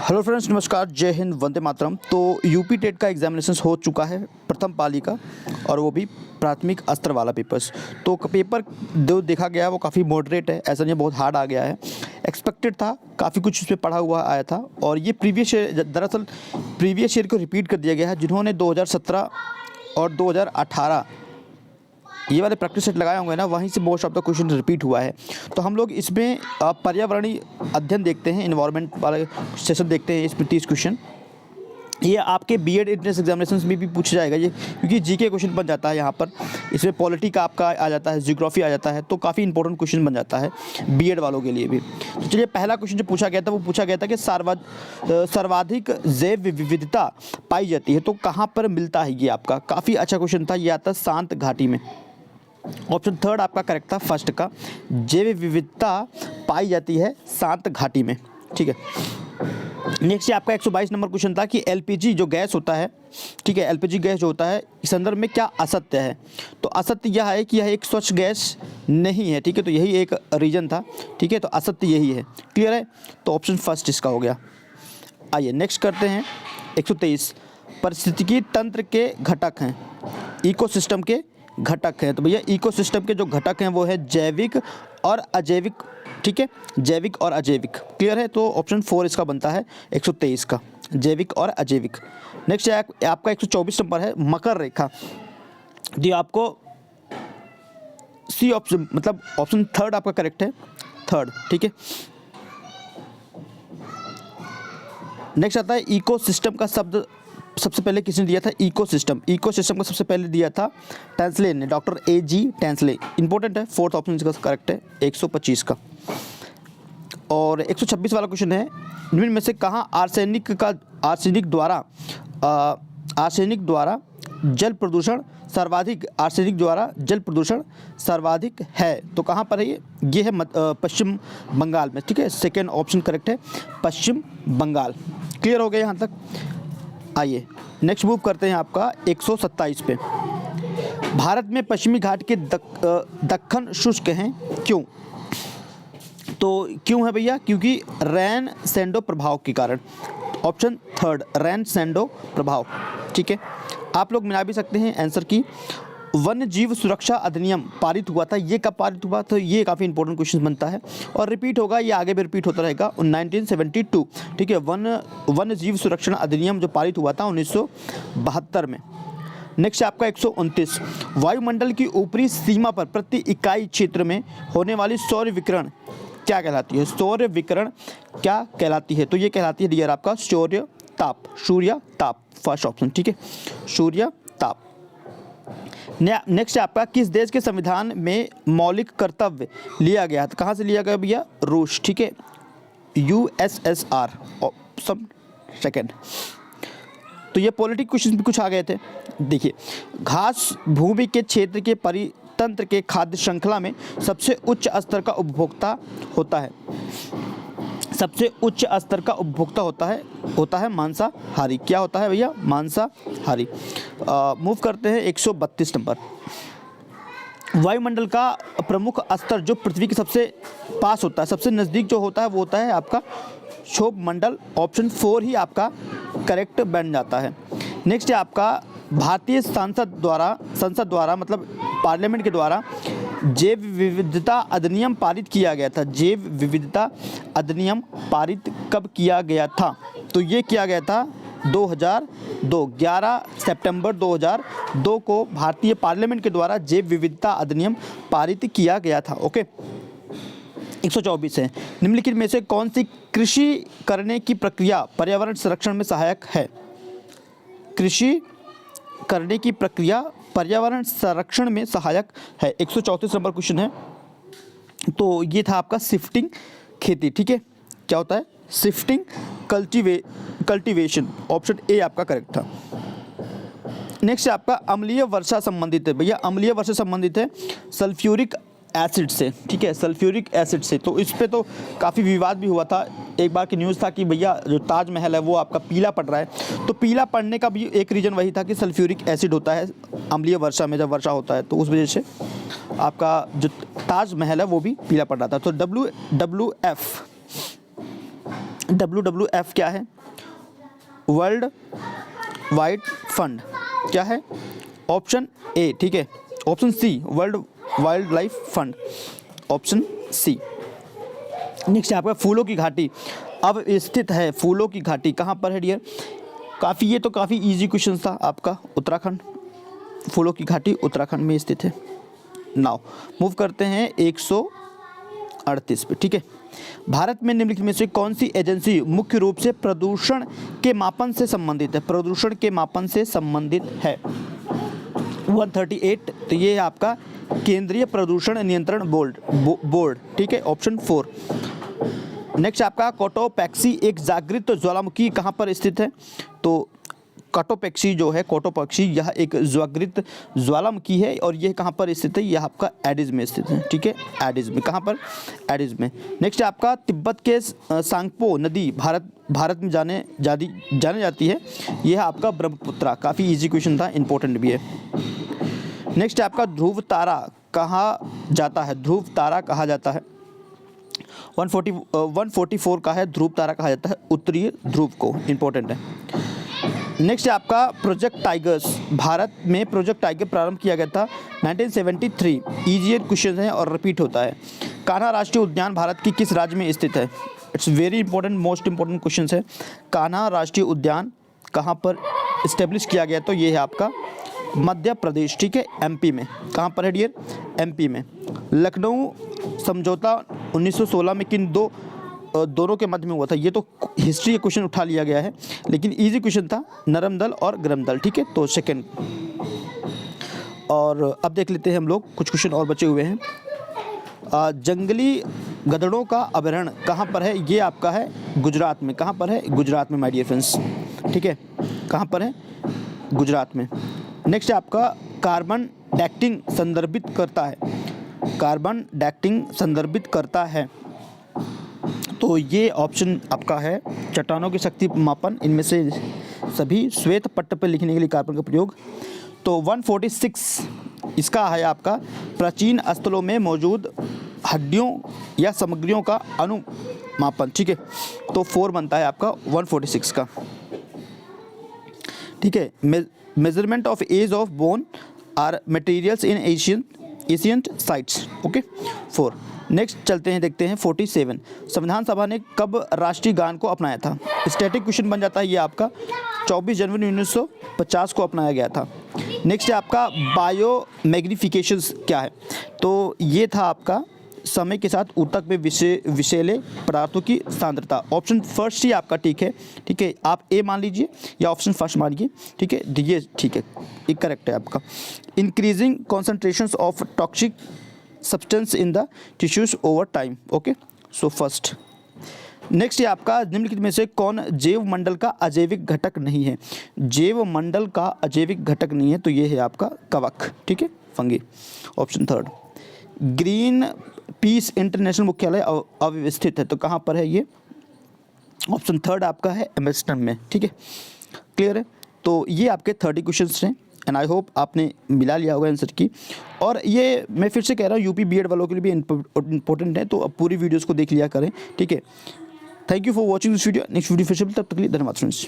Hello friends, नमस्कार, जय हिंद, वंदे मातरम। तो यूपी टेट का एग्जामिनेशन हो चुका है, प्रथम पाली का, और वो भी प्राथमिक स्तर वाला पेपर्स। तो पेपर जो देखा गया वो काफ़ी मॉडरेट है, ऐसा नहीं बहुत हार्ड आ गया है। एक्सपेक्टेड था, काफ़ी कुछ उसमें पढ़ा हुआ आया था। और ये दरअसल प्रीवियस ईयर को रिपीट कर दिया गया है। जिन्होंने 2017 और 2018 ये वाले प्रैक्टिस सेट लगाए होंगे ना, वहीं से most of the question repeat हुआ है। तो हम लोग इसमें पर्यावरणीय अध्ययन देखते हैं, इन्वायरमेंट वाले सेशन देखते हैं। इसमें 30 क्वेश्चन ये आपके बीएड एंट्रेंस एग्जामिनेशन में भी पूछा जाएगा ये, क्योंकि जीके क्वेश्चन बन जाता है यहाँ पर। इसमें पॉलिटी का आपका आ जाता है, ज्योग्राफी आ जाता है, तो काफ़ी इंपॉर्टेंट क्वेश्चन बन जाता है बीएड वालों के लिए भी। तो चलिए, पहला क्वेश्चन जो पूछा गया था वो पूछा गया था कि सर्वाधिक जैव विविधता पाई जाती है, तो कहाँ पर मिलता है ये आपका। काफ़ी अच्छा क्वेश्चन था, ये आता है शांत घाटी में। ऑप्शन थर्ड आपका करेक्ट था, फर्स्ट का। जैव विविधता पाई जाती है शांत घाटी में, ठीक है। नेक्स्ट आपका 122 नंबर क्वेश्चन था कि एलपीजी जो गैस होता है, ठीक है, एलपीजी गैस जो होता है, इस संदर्भ में क्या असत्य है। तो असत्य यह है कि यह एक स्वच्छ गैस नहीं है, ठीक है। तो यही एक रीजन था, ठीक है। तो असत्य यही है, क्लियर है। तो ऑप्शन फर्स्ट इसका हो गया। आइए नेक्स्ट करते हैं। 123 पारिस्थितिकी तंत्र के घटक हैं, इकोसिस्टम के घटक हैं। तो भैया इकोसिस्टम के जो घटक हैं वो है जैविक और अजैविक, ठीक है, जैविक और अजैविक, क्लियर है। तो ऑप्शन 4 इसका बनता है 123 का, जैविक और अजैविक। नेक्स्ट आपका 124 नंबर है मकर रेखा। जी आपको सी ऑप्शन, मतलब ऑप्शन थर्ड आपका करेक्ट है, थर्ड, ठीक है। नेक्स्ट आता है इकोसिस्टम का शब्द सबसे पहले किसने दिया था। इकोसिस्टम का सबसे पहले दिया था टेंसले ने, डॉक्टर A.G. टेंसले। इंपॉर्टेंट है, फोर्थ ऑप्शन इसका करेक्ट है, 125 का। और 126 वाला क्वेश्चन है, निम्न में से कहाँ आर्सेनिक द्वारा जल प्रदूषण सर्वाधिक है। तो कहाँ पर है ये है पश्चिम बंगाल में, ठीक है। सेकेंड ऑप्शन करेक्ट है, पश्चिम बंगाल। क्लियर हो गया यहाँ तक। आइए नेक्स्ट मूव करते हैं आपका 127 पे। भारत में पश्चिमी घाट के दक्कन शुष्क हैं, क्यों। तो क्यों है भैया, क्योंकि रैन सैंडो प्रभाव के कारण। ऑप्शन थर्ड, रैन सैंडो प्रभाव, ठीक है। आप लोग मिला भी सकते हैं आंसर की। वन्य जीव सुरक्षा अधिनियम पारित हुआ था, ये कब पारित हुआ। तो ये काफ़ी इंपॉर्टेंट क्वेश्चन बनता है और रिपीट होगा, ये आगे भी रिपीट होता रहेगा। 1972, ठीक है, वन्य जीव सुरक्षा अधिनियम जो पारित हुआ था 1972 में। नेक्स्ट आपका 129, वायुमंडल की ऊपरी सीमा पर प्रति इकाई क्षेत्र में होने वाली सौर विकिरण क्या कहलाती है। सौर विकिरण क्या कहलाती है। तो ये कहलाती है डियर आपका सूर्य ताप, फर्स्ट ऑप्शन, ठीक है, सूर्य ताप। नेक्स्ट आपका किस देश के संविधान में मौलिक कर्तव्य लिया गया था। कहाँ से लिया गया भैया, रूस, ठीक है, USSR, ऑप्शन सेकेंड। तो ये पॉलिटिक क्वेश्चन भी कुछ आ गए थे। देखिए, घास भूमि के क्षेत्र के परितंत्र के खाद्य श्रृंखला में सबसे उच्च स्तर का उपभोक्ता होता है। सबसे उच्च स्तर का उपभोक्ता होता है मांसाहारी। क्या होता है भैया, मांसाहारी। मूव करते हैं 132 नंबर। वायुमंडल का प्रमुख स्तर जो पृथ्वी के सबसे पास होता है, सबसे नज़दीक जो होता है वो होता है आपका क्षोभ मंडल। ऑप्शन 4 ही आपका करेक्ट बन जाता है। नेक्स्ट है आपका भारतीय संसद द्वारा मतलब पार्लियामेंट के द्वारा जैव विविधता अधिनियम पारित किया गया था। जैव विविधता अधिनियम पारित कब किया गया था। तो ये किया गया था 2002, 11 सितंबर 2002 को भारतीय पार्लियामेंट के द्वारा जैव विविधता अधिनियम पारित किया गया था। ओके। 124 है, निम्नलिखित में से कौन सी कृषि करने की प्रक्रिया पर्यावरण संरक्षण में सहायक है। कृषि करने की प्रक्रिया पर्यावरण संरक्षण में सहायक है। 134 नंबर क्वेश्चन है। तो ये था आपका शिफ्टिंग खेती, ठीक है। क्या होता है, शिफ्टिंग कल्टीवेशन। ऑप्शन ए आपका करेक्ट था। नेक्स्ट आपका अम्लीय वर्षा संबंधित है भैया, अम्लीय वर्षा संबंधित है सल्फ्यूरिक एसिड से, ठीक है, सल्फ्यूरिक एसिड से। तो इस पे तो काफ़ी विवाद भी हुआ था। एक बार की न्यूज़ था कि भैया जो ताजमहल है वो आपका पीला पड़ रहा है। तो पीला पड़ने का भी एक रीज़न वही था कि सल्फ्यूरिक एसिड होता है अम्लीय वर्षा में, जब वर्षा होता है तो उस वजह से आपका जो ताजमहल है वो भी पीला पड़ रहा था। तो WWF WWF क्या है? वर्ल्ड वाइड फंड क्या है? ऑप्शन ए, ठीक है। Option C, world wildlife fund, option C. Next आपका फूलों की घाटी अब स्थित है। फूलों की घाटी कहाँ पर है डियर? ये तो काफ़ी इजी क्वेश्चन था आपका। उत्तराखंड, फूलों की घाटी उत्तराखंड में स्थित है। नाउ मूव करते हैं 138 पे, ठीक है। भारत में निम्नलिखित में से कौन सी एजेंसी मुख्य रूप से प्रदूषण के मापन से संबंधित है? प्रदूषण के मापन से संबंधित है। 138, तो ये है आपका केंद्रीय प्रदूषण नियंत्रण बोर्ड, ठीक है, ऑप्शन 4। नेक्स्ट आपका कोटोपैक्सी एक जागृत ज्वालामुखी कहाँ पर स्थित है? तो कोटोपैक्सी जो है, कोटोपैक्सी यह एक जागृत ज्वालामुखी है और यह कहाँ पर स्थित है? यह आपका एडिज में स्थित है, ठीक है, एडिज में। कहाँ पर? एडिज में। नेक्स्ट आपका तिब्बत के सांगपो नदी भारत में जाने जाती है, यह आपका ब्रह्मपुत्रा। काफ़ी इजी क्वेश्चन था, इंपॉर्टेंट भी है। नेक्स्ट आपका ध्रुव तारा कहा जाता है? ध्रुव तारा कहा जाता है 144 का है, ध्रुव तारा कहा जाता है उत्तरीय ध्रुव को, इंपॉर्टेंट है। नेक्स्ट आपका प्रोजेक्ट टाइगर्स, भारत में प्रोजेक्ट टाइगर प्रारंभ किया गया था 1973। इजियर क्वेश्चन है और रिपीट होता है। कान्हा राष्ट्रीय उद्यान भारत की किस राज्य में स्थित है? It's very important, most important question है। कान्हा राष्ट्रीय उद्यान कहाँ पर इस्टेब्लिश किया गया? तो ये है आपका मध्य प्रदेश, ठीक है, एमपी में। कहाँ पर है डियर? एमपी में। लखनऊ समझौता 1916 में किन दोनों के मध्य में हुआ था? ये तो हिस्ट्री का क्वेश्चन उठा लिया गया है, लेकिन इजी क्वेश्चन था, नरम दल और गरम दल, ठीक है, तो सेकंड। और अब देख लेते हैं हम लोग, कुछ क्वेश्चन और बचे हुए हैं। जंगली गधड़ों का अभयारण्य कहाँ पर है? ये आपका है गुजरात में। कहाँ पर है? गुजरात में माय डियर फ्रेंड्स, ठीक है, कहाँ पर है? गुजरात में। नेक्स्ट आपका कार्बन डेटिंग संदर्भित करता है। कार्बन डेटिंग संदर्भित करता है, तो ये ऑप्शन आपका है चट्टानों की शक्ति मापन। इनमें से सभी श्वेत पट्ट पर लिखने के लिए कार्बन का प्रयोग। तो 146 इसका है आपका प्राचीन स्थलों में मौजूद हड्डियों या सामग्रियों का अनुमापन, ठीक है, तो 4 बनता है आपका 146 का, ठीक है। Measurement of age of bone or materials in ancient sites, okay, 4। Next चलते हैं, देखते हैं 47। संविधान सभा ने कब राष्ट्रीय गान को अपनाया था? स्टैटिक क्वेश्चन बन जाता है ये आपका। 24 जनवरी 1950 को अपनाया गया था। नेक्स्ट है आपका बायो मैग्निफिकेशंस क्या है? तो ये था आपका समय के साथ ऊतक में विषैले पदार्थों की सांद्रता। ऑप्शन फर्स्ट ही आपका ठीक है, ठीक है, आप ए मान लीजिए या ऑप्शन फर्स्ट मानिए, ठीक है, ये ठीक है, एक करेक्ट है आपका। Increasing concentrations of toxic substance in the tissues over time, okay, so first. Next है आपका निम्नलिखित में से कौन जैव मंडल का अजैविक घटक नहीं है? जैव मंडल का अजैविक घटक नहीं है, तो ये है आपका कवक, ठीक है, fungi, option third. Green peas international मुख्यालय अवस्थित है, तो कहाँ पर है ये? ऑप्शन थर्ड आपका है एम्स्टर्डम में, ठीक है, क्लियर है। तो ये आपके 30 क्वेश्चंस हैं एंड आई होप आपने मिला लिया होगा आंसर की। और ये मैं फिर से कह रहा हूँ यूपी बीएड वालों के लिए भी इंपॉर्टेंट है, तो अब पूरी वीडियोज़ को देख लिया करें, ठीक है। Thank you for watching this video. Next video फिर से, तब तक के लिए धन्यवाद फ्रेंड्स।